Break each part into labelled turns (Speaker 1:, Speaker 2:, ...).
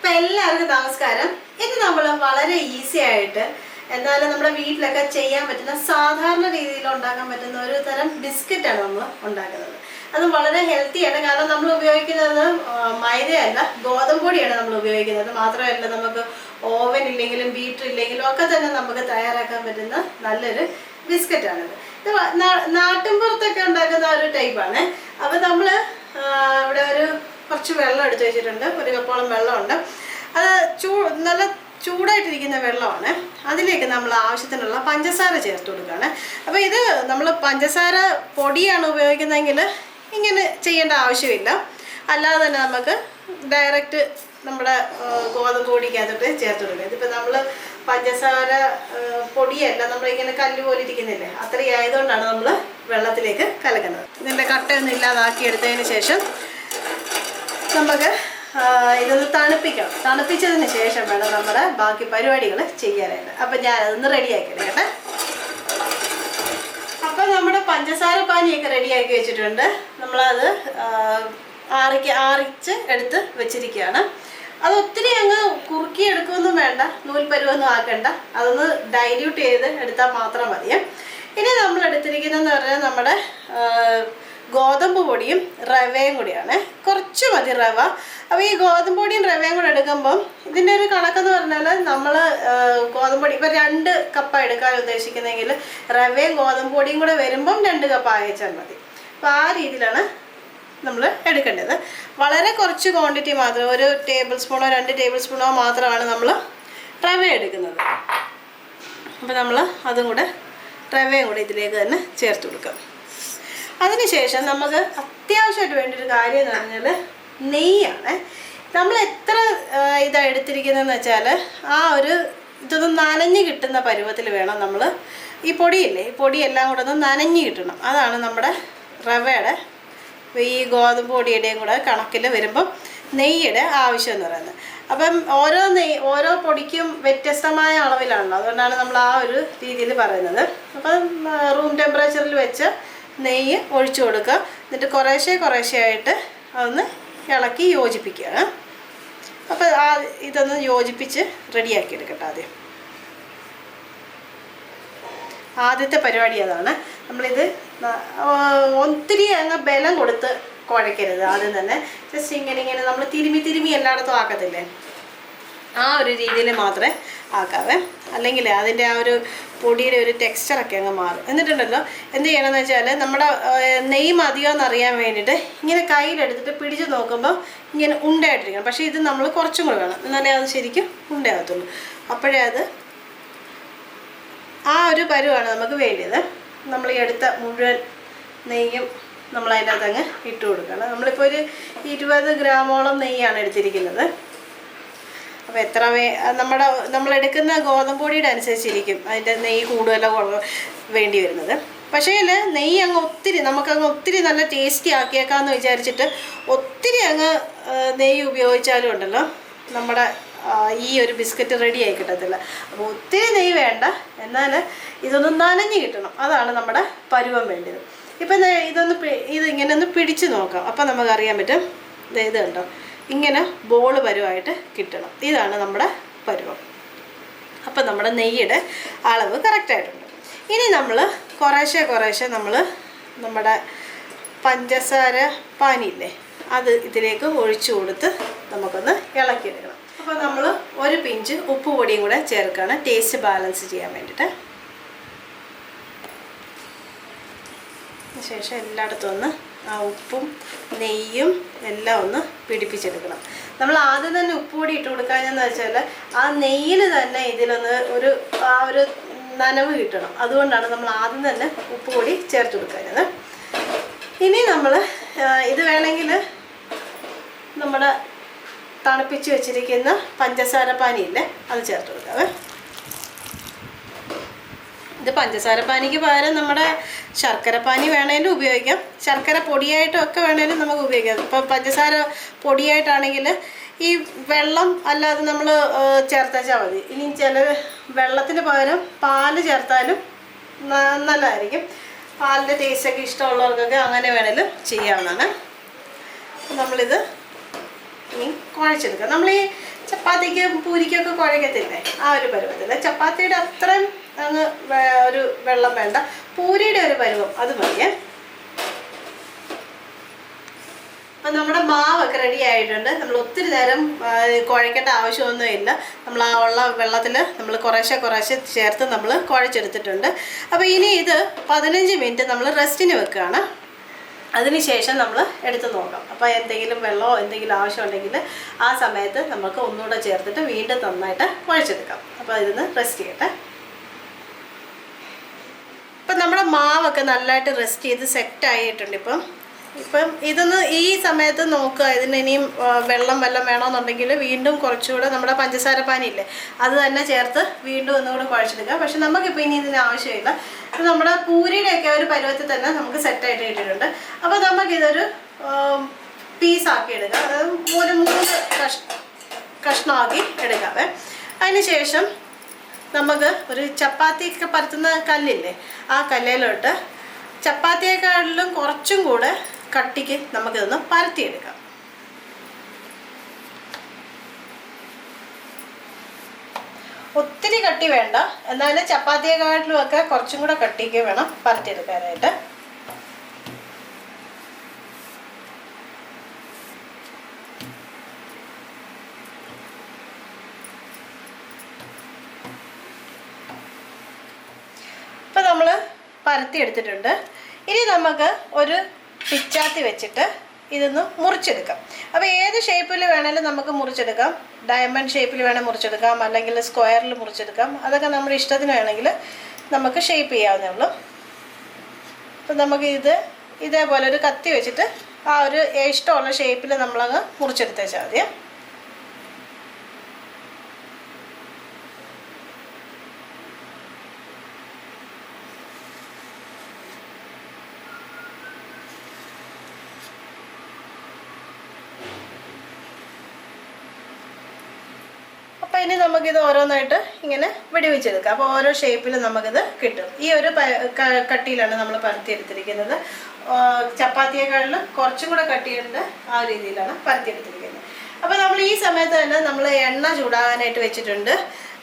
Speaker 1: അപ്പോൾ എല്ലാവർക്കും നമസ്കാരം. ഇന്ന് നമ്മൾ വളരെ ഈസി ആയിട്ട് എന്നാലും നമ്മുടെ വീട്ടിലൊക്കെ ചെയ്യാൻ പറ്റുന്ന സാധാരണ രീതിയിൽ ഉണ്ടാക്കാൻ പറ്റുന്ന ഒരു തരം ബിസ്ക്കറ്റാണ് നമ്മൾ ഉണ്ടാക്കുന്നത്. അത് വളരെ ഹെൽത്തിയാണ്. കാരണം നമ്മൾ ഉപയോഗിക്കുന്നത് മൈദയല്ല, ഗോതമ്പ് പൊടിയാണ് നമ്മൾ ഉപയോഗിക്കുന്നത്. മാത്രമല്ല നമുക്ക് ഓവൻ ഇല്ലെങ്കിലും ബീറ്റർ ഇല്ലെങ്കിലും ഒക്കെ തന്നെ നമുക്ക് തയ്യാറാക്കാൻ പറ്റുന്ന നല്ലൊരു ബിസ്ക്കറ്റാണിത്. ഇത് നാട്ടിൻപുറത്തൊക്കെ ഉണ്ടാക്കുന്ന ഒരു ടൈപ്പാണ്. അപ്പോൾ നമ്മൾ ഇവിടെ ഒരു കുറച്ച് വെള്ളം എടുത്ത് വെച്ചിട്ടുണ്ട്. ഒരു കപ്പോളം വെള്ളമുണ്ട്. അത് നല്ല ചൂടായിട്ടിരിക്കുന്ന വെള്ളമാണ്. അതിലേക്ക് നമ്മൾ ആവശ്യത്തിനുള്ള പഞ്ചസാര ചേർത്ത് കൊടുക്കുകയാണ്. അപ്പോൾ ഇത് നമ്മൾ പഞ്ചസാര പൊടിയാണ് ഉപയോഗിക്കുന്നതെങ്കിൽ ഇങ്ങനെ ചെയ്യേണ്ട ആവശ്യമില്ല. അല്ലാതെ തന്നെ നമുക്ക് ഡയറക്റ്റ് നമ്മുടെ ഗോതമ്പ് പൊടിക്കകത്തോട്ട് ചേർത്ത് കൊടുക്കുക. ഇതിപ്പോൾ നമ്മൾ പഞ്ചസാര പൊടിയല്ല, നമ്മളിങ്ങനെ കല്ല് പോലെ ഇരിക്കുന്നില്ലേ, അത്രയും ആയതുകൊണ്ടാണ് നമ്മൾ വെള്ളത്തിലേക്ക് കലക്കുന്നത്. ഇതിൻ്റെ കട്ടയൊന്നും ഇല്ലാതാക്കി എടുത്തതിന് ശേഷം നമുക്ക് ഇതൊന്ന് തണുപ്പിക്കണം. തണുപ്പിച്ചതിന് ശേഷം വേണം നമ്മുടെ ബാക്കി പരിപാടികൾ ചെയ്യാനായിട്ട്. അപ്പം ഞാനതൊന്ന് റെഡിയാക്കി എടുക്കട്ടെ. അപ്പം നമ്മുടെ പഞ്ചസാര പാനിയൊക്കെ റെഡിയാക്കി വെച്ചിട്ടുണ്ട്. നമ്മളത് ആറിച്ച് എടുത്ത് വെച്ചിരിക്കുകയാണ്. അത് ഒത്തിരി അങ്ങ് കുറുക്കി എടുക്കുകയൊന്നും വേണ്ട, നൂൽപ്പരുവൊന്നും ആക്കണ്ട. അതൊന്ന് ഡൈല്യൂട്ട് ചെയ്ത് എടുത്താൽ മാത്രം മതിയെ. ഇനി നമ്മൾ എടുത്തിരിക്കുന്നതെന്ന് പറഞ്ഞാൽ നമ്മുടെ ഗോതമ്പ് പൊടിയും റവയും കൂടിയാണ്. കുറച്ച് മതി റവ. അപ്പോൾ ഈ ഗോതമ്പ് പൊടിയും റവയും കൂടെ എടുക്കുമ്പം ഇതിൻ്റെ ഒരു കണക്കെന്ന് പറഞ്ഞാൽ നമ്മൾ ഗോതമ്പ് പൊടി ഇപ്പോൾ 2 കപ്പാണ് എടുക്കാൻ ഉദ്ദേശിക്കുന്നതെങ്കിൽ റവയും ഗോതമ്പ് പൊടിയും കൂടെ വരുമ്പം 2 കപ്പ് അയച്ചാൽ മതി. അപ്പോൾ ആ രീതിയിലാണ് നമ്മൾ എടുക്കേണ്ടത്. വളരെ കുറച്ച് ക്വാണ്ടിറ്റി മാത്രം, 1 ടേബിൾ സ്പൂണോ 2 ടേബിൾ സ്പൂണോ മാത്രമാണ് നമ്മൾ റവ എടുക്കുന്നത്. അപ്പോൾ നമ്മൾ അതും കൂടെ റവയും കൂടെ ഇതിലേക്ക് തന്നെ ചേർത്ത് കൊടുക്കാം. അതിനുശേഷം നമുക്ക് അത്യാവശ്യമായിട്ട് വേണ്ടൊരു കാര്യം എന്ന് പറഞ്ഞാൽ നെയ്യാണ്. നമ്മൾ എത്ര ഇതാണ് എടുത്തിരിക്കുന്നതെന്ന് വെച്ചാൽ ഇതൊന്ന് നനഞ്ഞ് കിട്ടുന്ന പരുവത്തിൽ വേണം നമ്മൾ ഈ പൊടിയില്ലേ, ഈ പൊടിയെല്ലാം കൂടെ ഒന്ന് നനഞ്ഞ് കിട്ടണം. അതാണ് നമ്മുടെ റവയുടെ ഈ ഗോതമ്പ് പൊടിയുടെയും കൂടെ കണക്കിൽ വരുമ്പം നെയ്യുടെ ആവശ്യം എന്ന് പറയുന്നത്. അപ്പം ഓരോ പൊടിക്കും വ്യത്യസ്തമായ അളവിലാണല്ലോ, അതുകൊണ്ടാണ് നമ്മൾ ആ ഒരു രീതിയിൽ പറയുന്നത്. അപ്പം റൂം ടെമ്പറേച്ചറിൽ വെച്ച് നെയ്യ് ഒഴിച്ചു കൊടുക്കുക. എന്നിട്ട് കുറേശ്ശെ ആയിട്ട് അതൊന്ന് ഇളക്കി യോജിപ്പിക്കുകയാണ്. അപ്പോൾ ഇതൊന്ന് യോജിപ്പിച്ച് റെഡിയാക്കി എടുക്കട്ടെ. ആദ്യത്തെ പരിപാടി അതാണ്. നമ്മളിത് ഒത്തിരി അങ്ങ് ബലം കൊടുത്ത് കുഴയ്ക്കരുത്. ആദ്യം തന്നെ ജസ്റ്റ് ഇങ്ങനെ നമ്മൾ തിരുമി എല്ലായിടത്തും ആക്കത്തില്ലേ, ആ ഒരു രീതിയിൽ മാത്രമേ ആക്കാവേ. അല്ലെങ്കിൽ അതിൻ്റെ ആ ഒരു പൊടിയുടെ ഒരു ടെക്സ്ചറൊക്കെ അങ്ങ് മാറും. എന്നിട്ടുണ്ടല്ലോ എന്ത് ചെയ്യണമെന്ന് വെച്ചാൽ നമ്മുടെ നെയ്യ് മതിയോന്ന് അറിയാൻ വേണ്ടിയിട്ട് ഇങ്ങനെ കയ്യിലെടുത്തിട്ട് പിടിച്ച് നോക്കുമ്പോൾ ഇങ്ങനെ ഉണ്ടയായിട്ടിരിക്കണം. പക്ഷേ ഇത് നമ്മൾ കുറച്ചും കൂടെ വേണം, എന്നാലേ അത് ശരിക്കും ഉണ്ടയാകത്തുള്ളൂ. അപ്പോഴേ അത് ആ ഒരു പരുവാണ് നമുക്ക് വേണ്ടത്. നമ്മൾ ഈ എടുത്ത മുഴുവൻ നെയ്യും നമ്മൾ അതിൻ്റെ അകത്തങ്ങ് ഇട്ട് കൊടുക്കണം. നമ്മളിപ്പോൾ ഒരു 20 ഗ്രാമോളം നെയ്യാണ് എടുത്തിരിക്കുന്നത്. അപ്പോൾ നമ്മളെടുക്കുന്ന ഗോതമ്പ് പൊടിയുടെ അനുസരിച്ചിരിക്കും അതിൻ്റെ നെയ്യ് കൂടുതലോ വേണ്ടി വരുന്നത്. പക്ഷേ നെയ്യ് നമുക്കങ്ങ് ഒത്തിരി നല്ല ടേസ്റ്റി ആക്കിയേക്കാമെന്ന് വിചാരിച്ചിട്ട് ഒത്തിരി അങ്ങ് നെയ്യ് ഉപയോഗിച്ചാലും ഉണ്ടല്ലോ നമ്മുടെ ഈ ഒരു ബിസ്ക്കറ്റ് റെഡി ആയി കിട്ടത്തില്ല. അപ്പോൾ ഒത്തിരി നെയ്യ് വേണ്ട, എന്നാൽ ഇതൊന്ന് നനഞ്ഞ് കിട്ടണം. അതാണ് നമ്മുടെ പരുവം വേണ്ടത്. ഇപ്പം ഇതിങ്ങനെ ഒന്ന് പിടിച്ച് നോക്കാം. അപ്പം നമുക്കറിയാൻ പറ്റും. ഇത് കണ്ടോ, ഇങ്ങനെ ബോൾ പരുവായിട്ട് കിട്ടണം. ഇതാണ് നമ്മുടെ പരുവം. അപ്പം നമ്മുടെ നെയ്യുടെ അളവ് കറക്റ്റായിട്ടുണ്ട്. ഇനി നമ്മൾ കുറേശ്ശെ നമ്മൾ നമ്മുടെ പഞ്ചസാര പാനിയില്ലേ, അത് ഇതിലേക്ക് ഒഴിച്ചു കൊടുത്ത് നമുക്കൊന്ന് ഇളക്കിയെടുക്കണം. അപ്പോൾ നമ്മൾ 1 പിഞ്ച് ഉപ്പ് പൊടിയും കൂടെ ചേർക്കുകയാണ്, ടേസ്റ്റ് ബാലൻസ് ചെയ്യാൻ വേണ്ടിയിട്ട്. ശേഷം എല്ലായിടത്തും ഒന്ന് ആ ഉപ്പും നെയ്യും എല്ലാം ഒന്ന് പിടിപ്പിച്ചെടുക്കണം. നമ്മൾ ആദ്യം തന്നെ ഉപ്പ് പൊടി ഇട്ട് കൊടുക്കാമെന്ന് വെച്ചാൽ ആ നെയ്യിൽ തന്നെ ഇതിലൊന്ന് ആ ഒരു നനവ് കിട്ടണം. അതുകൊണ്ടാണ് നമ്മൾ ആദ്യം തന്നെ ഉപ്പ് പൊടി ചേർത്ത് കൊടുക്കുന്നത്. ഇനി നമ്മൾ ഇത് വേണമെങ്കിൽ നമ്മുടെ തണുപ്പിച്ച് വെച്ചിരിക്കുന്ന പഞ്ചസാര പാനിയില്ലേ, അത് ചേർത്ത് കൊടുക്കാവേ. ഇത് പഞ്ചസാര പാനിക്ക് പകരം നമ്മുടെ ശർക്കര പാനി വേണമെങ്കിലും ഉപയോഗിക്കാം, ശർക്കര പൊടിയായിട്ടും ഒക്കെ വേണമെങ്കിലും നമുക്ക് ഉപയോഗിക്കാം. ഇപ്പോൾ പഞ്ചസാര പൊടിയായിട്ടാണെങ്കിൽ ഈ വെള്ളം അല്ലാതെ നമ്മൾ ചേർത്താച്ചാൽ മതി. ഇനി വെള്ളത്തിന് പകരം പാല് ചേർത്താലും നല്ലതായിരിക്കും. പാലിൻ്റെ ടേസ്റ്റൊക്കെ ഇഷ്ടമുള്ളവർക്കൊക്കെ അങ്ങനെ വേണമെങ്കിലും ചെയ്യാവുന്നതാണ്. നമ്മളിത് ഇനി കുഴച്ചെടുക്കാം. നമ്മൾ ഈ ചപ്പാത്തിക്കും പൂരിക്കൊക്കെ കുഴക്കത്തില്ലേ ആ ഒരു പരുവത്തിൽ. ചപ്പാത്തിയുടെ അത്രയും അങ്ങ് ഒരു വെള്ളം വേണ്ട, പൂരിയുടെ ഒരു പരുവം അത് മതിയേ. അപ്പം നമ്മുടെ മാവൊക്കെ റെഡി ആയിട്ടുണ്ട്. നമ്മൾ ഒത്തിരി നേരം കുഴക്കേണ്ട ആവശ്യമൊന്നുമില്ല. നമ്മൾ ആ ഉള്ള വെള്ളത്തിൽ നമ്മൾ കുറേശ്ശെ ചേർത്ത് നമ്മൾ കുഴച്ചെടുത്തിട്ടുണ്ട്. അപ്പോൾ ഇനി ഇത് 15 മിനിറ്റ് നമ്മൾ റെസ്റ്റിന് വെക്കുകയാണ്. അതിനുശേഷം നമ്മൾ എടുത്ത് നോക്കാം. അപ്പോൾ എന്തെങ്കിലും വെള്ളമോ എന്തെങ്കിലും ആവശ്യമുണ്ടെങ്കിൽ ആ സമയത്ത് നമുക്ക് ഒന്നുകൂടെ ചേർത്തിട്ട് വീണ്ടും നന്നായിട്ട് കുഴച്ചെടുക്കാം. അപ്പോൾ ഇതിന് റെസ്റ്റ് ചെയ്യട്ടെ. ഇപ്പം നമ്മുടെ മാവൊക്കെ നല്ലതായിട്ട് റെസ്റ്റ് ചെയ്ത് സെറ്റായിട്ടുണ്ട്. ഇപ്പം ഇതൊന്ന് ഈ സമയത്ത് നോക്കുക. ഇതിന് ഇനിയും വെള്ളം വേണമെന്നുണ്ടെങ്കിൽ വീണ്ടും കുറച്ചുകൂടെ നമ്മുടെ പഞ്ചസാര പാനിയില്ലേ അത് തന്നെ ചേർത്ത് വീണ്ടും ഒന്നുകൂടെ കുഴച്ചെടുക്കുക. പക്ഷെ നമുക്കിപ്പോൾ ഇനി ഇതിന് ആവശ്യമില്ല. അപ്പോൾ നമ്മുടെ പൂരിയുടെയൊക്കെ ഒരു പരുവത്തിൽ തന്നെ നമുക്ക് സെറ്റായിട്ട് ഇട്ടിട്ടുണ്ട്. അപ്പോൾ നമുക്കിതൊരു പീസാക്കി എടുക്കാം. അതായത് 3 കഷ്ണമാക്കി എടുക്കാവേ. അതിന് ശേഷം നമുക്ക് ഒരു ചപ്പാത്തിയൊക്കെ പരത്തുന്ന കല്ലില്ലേ ആ കല്ലിലോട്ട് ചപ്പാത്തിയേക്കാളിലും കുറച്ചും കൂടെ കട്ടിക്ക് നമുക്കിതൊന്ന് പരത്തിയെടുക്കാം. ഒത്തിരി കട്ടി വേണ്ട, എന്നാലും ചപ്പാത്തിയേക്കാളിലും ഒക്കെ കുറച്ചും കൂടെ കട്ടിക്ക് വേണം പരത്തിയെടുക്കാനായിട്ട്. ഇപ്പം നമ്മൾ പരത്തി എടുത്തിട്ടുണ്ട്. ഇനി നമുക്ക് ഒരു പിച്ചാത്തി വെച്ചിട്ട് ഇതൊന്ന് മുറിച്ചെടുക്കാം. അപ്പോൾ ഏത് ഷേപ്പിൽ വേണമെങ്കിലും നമുക്ക് മുറിച്ചെടുക്കാം. ഡയമണ്ട് ഷേപ്പിൽ വേണമെങ്കിൽ മുറിച്ചെടുക്കാം, അല്ലെങ്കിൽ സ്ക്വയറിൽ മുറിച്ചെടുക്കാം. അതൊക്കെ നമ്മുടെ ഇഷ്ടത്തിന് വേണമെങ്കിൽ നമുക്ക് ഷേപ്പ് ചെയ്യാവുന്നേ ഉള്ളൂ. അപ്പം നമുക്ക് ഇതേപോലെ ഒരു കത്തി വെച്ചിട്ട് ആ ഒരു ഇഷ്ടമുള്ള ഷേപ്പിൽ നമ്മളങ്ങ് മുറിച്ചെടുത്തേച്ചാൽ മതി. അപ്പോൾ ഇനി നമുക്കിത് ഓരോന്നായിട്ട് ഇങ്ങനെ വെടിവെച്ചെടുക്കാം. അപ്പോൾ ഓരോ ഷേപ്പിൽ നമുക്കിത് കിട്ടും. ഈ ഒരു കട്ടിയിലാണ് നമ്മൾ പരത്തിയെടുത്തിരിക്കുന്നത്. ചപ്പാത്തിയേക്കാളിലും കുറച്ചും കൂടെ കട്ടിയുണ്ട് ആ രീതിയിലാണ് പരത്തിയെടുത്തിരിക്കുന്നത്. അപ്പോൾ നമ്മൾ ഈ സമയത്ത് തന്നെ നമ്മൾ എണ്ണ ചൂടാകാനായിട്ട് വെച്ചിട്ടുണ്ട്.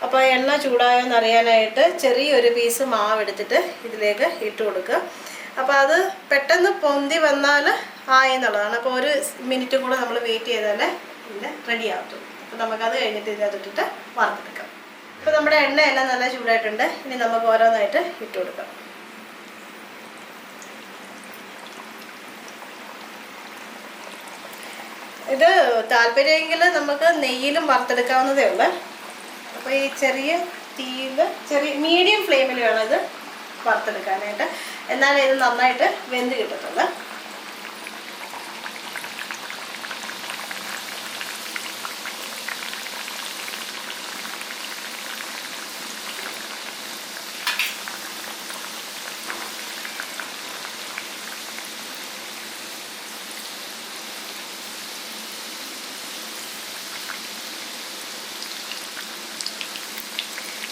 Speaker 1: അപ്പോൾ എണ്ണ ചൂടായെന്ന് അറിയാനായിട്ട് ചെറിയൊരു പീസ് മാവ് എടുത്തിട്ട് ഇതിലേക്ക് ഇട്ട് കൊടുക്കുക. അപ്പോൾ അത് പെട്ടെന്ന് പൊന്തി വന്നാൽ ആയി എന്നുള്ളതാണ്. അപ്പോൾ 1 മിനിറ്റ് കൂടെ നമ്മൾ വെയിറ്റ് ചെയ്താലേ ഇതിന് റെഡി ആവത്തുള്ളൂ. അപ്പോൾ നമുക്കത് കഴിഞ്ഞിട്ട് ഇതിനകത്തിട്ടിട്ട് വറുത്തെടുക്കാം. അപ്പോൾ നമ്മുടെ എണ്ണയെല്ലാം നല്ല ചൂടായിട്ടുണ്ട്. ഇനി നമുക്ക് ഓരോന്നായിട്ട് ഇട്ട് കൊടുക്കാം. ഇത് താല്പര്യമെങ്കിൽ നമുക്ക് നെയ്യിലും വറുത്തെടുക്കാവുന്നതേ ഉള്ളൂ. അപ്പോൾ ഈ ചെറിയ തീയിൽ മീഡിയം ഫ്ലെയിമിൽ വേണം ഇത് വറുത്തെടുക്കാനായിട്ട്. എന്നാലേ ഇത് നന്നായിട്ട് വെന്ത് കിട്ടത്തുള്ളൂ.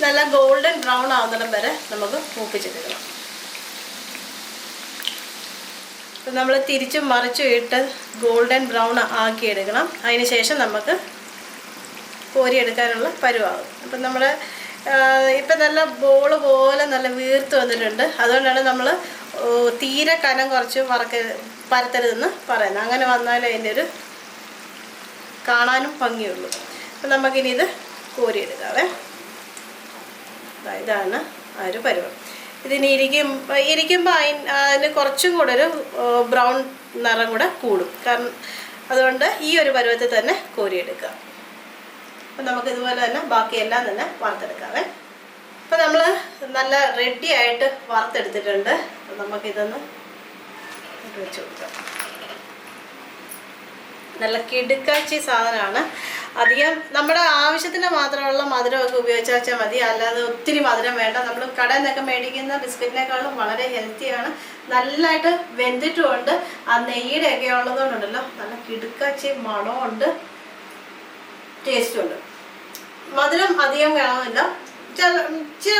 Speaker 1: നല്ല ഗോൾഡൻ ബ്രൗൺ ആവുന്നിടം വരെ നമുക്ക് മൂപ്പിച്ചെടുക്കണം. അപ്പം നമ്മൾ തിരിച്ചും മറിച്ചും ഇട്ട് ഗോൾഡൻ ബ്രൗൺ ആക്കി എടുക്കണം. അതിന് ശേഷം നമുക്ക് കോരിയെടുക്കാനുള്ള പരുവാകും. അപ്പം നമ്മൾ ഇപ്പം നല്ല ബോൾ പോലെ നല്ല വീർത്ത് വന്നിട്ടുണ്ട്. അതുകൊണ്ടാണ് നമ്മൾ തീരെ കനം കുറച്ച് പരത്തരുതെന്ന് പറയുന്നത്. അങ്ങനെ വന്നാലേ അതിൻ്റെ ഒരു കാണാനും ഭംഗിയുള്ളൂ. അപ്പം നമുക്കിനി ഇത് കോരിയെടുക്കാവേ. ഇതാണ് ആ ഒരു പരുവം. ഇതിന് ഇരിക്കുമ്പോൾ അതിന് കുറച്ചും കൂടെ ഒരു ബ്രൗൺ നിറം കൂടെ കൂടും. കാരണം അതുകൊണ്ട് ഈ ഒരു പരുവത്തിൽ തന്നെ കോരിയെടുക്കുക. അപ്പം നമുക്കിതുപോലെ തന്നെ ബാക്കിയെല്ലാം തന്നെ വറുത്തെടുക്കാവേ. അപ്പം നമ്മൾ നല്ല റെഡി ആയിട്ട് വറുത്തെടുത്തിട്ടുണ്ട്. നമുക്കിതൊന്ന് വെച്ച് കൊടുക്കാം. നല്ല കിടുക്കാച്ചി സാധനമാണ്. അധികം നമ്മുടെ ആവശ്യത്തിന് മാത്രമുള്ള മധുരമൊക്കെ ഉപയോഗിച്ചാൽ മതി. അല്ലാതെ ഒത്തിരി മധുരം വേണ്ട. നമ്മൾ കടയിൽ നിന്നൊക്കെ മേടിക്കുന്ന ബിസ്ക്കറ്റിനേക്കാളും വളരെ ഹെൽത്തിയാണ്. നല്ലതായിട്ട് വെന്തിട്ടുമുണ്ട്. ആ നെയ്യുടെയൊക്കെ ഉള്ളതുകൊണ്ടുണ്ടല്ലോ നല്ല കിടുക്കാച്ചി മണമുണ്ട്, ടേസ്റ്റുണ്ട്. മധുരം അധികം വേണമെന്നില്ല. ഇച്ചിരി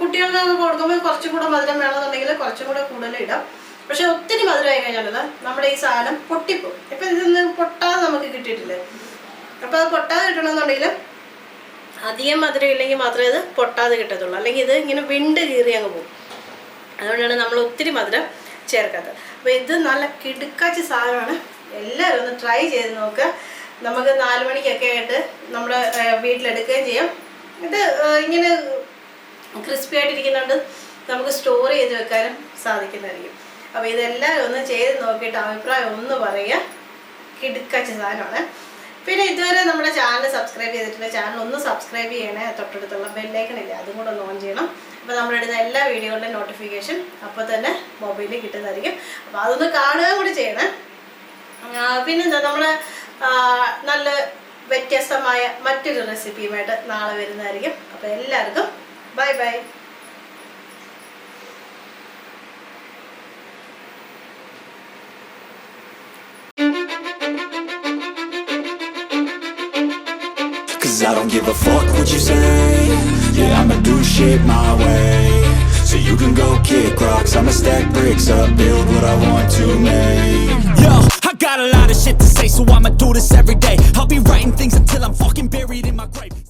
Speaker 1: കുട്ടികൾക്കൊക്കെ കൊടുക്കുമ്പോൾ കുറച്ചും കൂടെ മധുരം വേണമെന്നുണ്ടെങ്കിൽ കുറച്ചും കൂടെ കൂടുതൽ ഇടാം. പക്ഷെ ഒത്തിരി മധുരമായി കഴിഞ്ഞാൽ നമ്മുടെ ഈ സാധനം പൊട്ടിപ്പോകും. ഇപ്പം ഇതൊന്നും പൊട്ടാതെ നമുക്ക് കിട്ടിയിട്ടില്ലേ. അപ്പോൾ അത് പൊട്ടാതെ കിട്ടണമെന്നുണ്ടെങ്കിൽ അധികം മധുരം ഇല്ലെങ്കിൽ മാത്രമേ ഇത് പൊട്ടാതെ കിട്ടത്തുള്ളൂ, അല്ലെങ്കിൽ ഇത് ഇങ്ങനെ വിണ്ട് കീറി അങ്ങ് പോകും. അതുകൊണ്ടാണ് നമ്മൾ ഒത്തിരി മധുരം ചേർക്കാത്തത്. അപ്പോൾ ഇത് നല്ല കിടുക്കാച്ചി സാധനമാണ്, എല്ലാവരും ഒന്ന് ട്രൈ ചെയ്ത് നോക്കുക. നമുക്ക് 4 മണിക്കൊക്കെ ആയിട്ട് നമ്മുടെ വീട്ടിലെടുക്കുകയും ചെയ്യാം. ഇത് ഇങ്ങനെ ക്രിസ്പി ആയിട്ടിരിക്കുന്നുണ്ട്, നമുക്ക് സ്റ്റോർ ചെയ്ത് വെക്കാനും സാധിക്കുന്നതായിരിക്കും. അപ്പോൾ ഇതെല്ലാവരും ഒന്ന് ചെയ്ത് നോക്കിയിട്ട് അഭിപ്രായം ഒന്ന് പറയുക. കിടുക്കാച്ചി സാധനമാണ്. പിന്നെ ഇതുവരെ നമ്മുടെ ചാനൽ സബ്സ്ക്രൈബ് ചെയ്തിട്ടില്ല, ചാനൽ ഒന്ന് സബ്സ്ക്രൈബ് ചെയ്യണേ. തൊട്ടടുത്തുള്ള ബെല്ലൈക്കണില്ലേ, അതും കൂടെ ഒന്ന് ഓൺ ചെയ്യണം. അപ്പോൾ നമ്മളിടുന്ന എല്ലാ വീഡിയോകളുടെയും നോട്ടിഫിക്കേഷൻ അപ്പോൾ തന്നെ മൊബൈലിൽ കിട്ടുന്നതായിരിക്കും. അപ്പോൾ അതൊന്ന് കാണുക കൂടി ചെയ്യണേ. പിന്നെന്താ, നമ്മൾ നല്ല വ്യത്യസ്തമായ മറ്റൊരു റെസിപ്പിയുമായിട്ട് നാളെ വരുന്നതായിരിക്കും. അപ്പോൾ എല്ലാവർക്കും bye bye.
Speaker 2: I don't give a fuck what you say. Yeah, I'ma do shit my way. So you can go kick rocks, I'ma stack bricks up, build what I want to make. Yo, I got a lot of shit to say, so I'ma do this every day. I'll be writing things until I'm fucking buried in my grave.